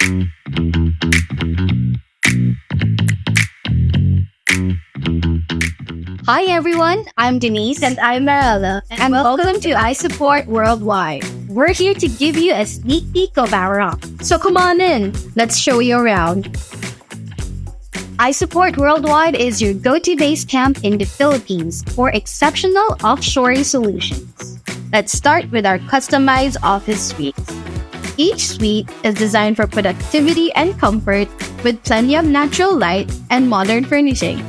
Hi everyone, I'm Denise and I'm Marella, and welcome to iSupport Worldwide. We're here to give you a sneak peek of our app. So come on in, let's show you around. iSupport Worldwide is your go-to base camp in the Philippines for exceptional offshoring solutions. Let's start with our customized office suites. Each suite is designed for productivity and comfort with plenty of natural light and modern furnishing.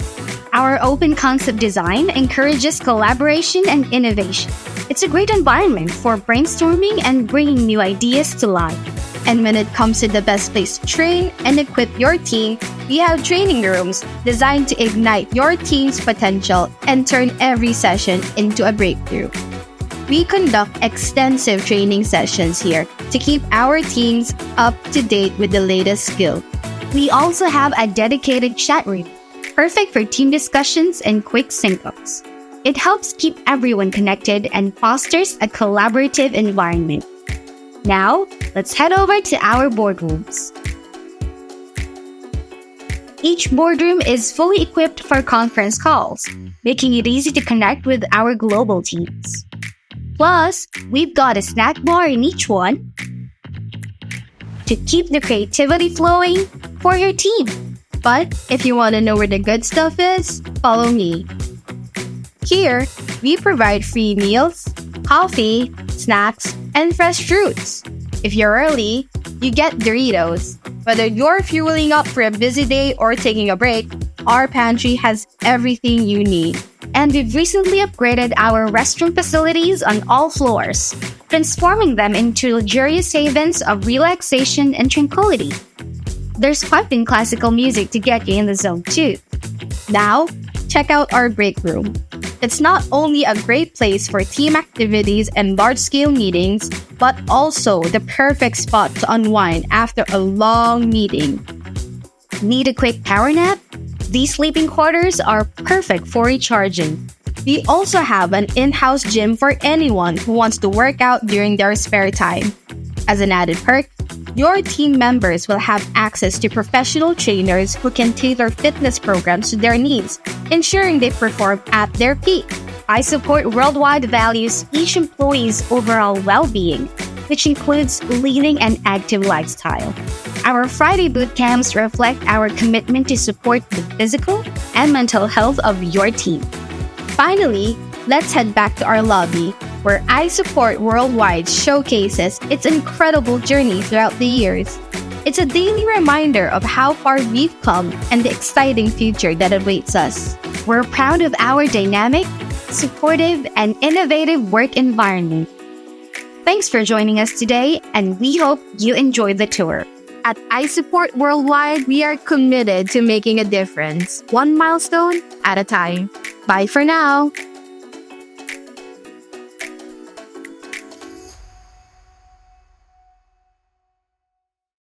Our open concept design encourages collaboration and innovation. It's a great environment for brainstorming and bringing new ideas to life. And when it comes to the best place to train and equip your team, we have training rooms designed to ignite your team's potential and turn every session into a breakthrough. We conduct extensive training sessions here to keep our teams up to date with the latest skill. We also have a dedicated chat room, perfect for team discussions and quick sync-ups. It helps keep everyone connected and fosters a collaborative environment. Now, let's head over to our boardrooms. Each boardroom is fully equipped for conference calls, making it easy to connect with our global teams. Plus, we've got a snack bar in each one to keep the creativity flowing for your team. But if you want to know where the good stuff is, follow me. Here, we provide free meals, coffee, snacks, and fresh fruits. If you're early, you get Doritos. Whether you're fueling up for a busy day or taking a break, our pantry has everything you need. And we've recently upgraded our restroom facilities on all floors, transforming them into luxurious havens of relaxation and tranquility. There's pumping classical music to get you in the zone too. Now, check out our break room. It's not only a great place for team activities and large-scale meetings, but also the perfect spot to unwind after a long meeting. Need a quick power nap? These sleeping quarters are perfect for recharging. We also have an in-house gym for anyone who wants to work out during their spare time. As an added perk, your team members will have access to professional trainers who can tailor fitness programs to their needs, ensuring they perform at their peak. iSupport Worldwide values each employee's overall well-being, which includes leading an active lifestyle. Our Friday boot camps reflect our commitment to support the physical and mental health of your team. Finally, let's head back to our lobby, where iSupport Worldwide showcases its incredible journey throughout the years. It's a daily reminder of how far we've come and the exciting future that awaits us. We're proud of our dynamic, supportive, and innovative work environment. Thanks for joining us today, and we hope you enjoyed the tour. At iSupport Worldwide, we are committed to making a difference, one milestone at a time. Bye for now.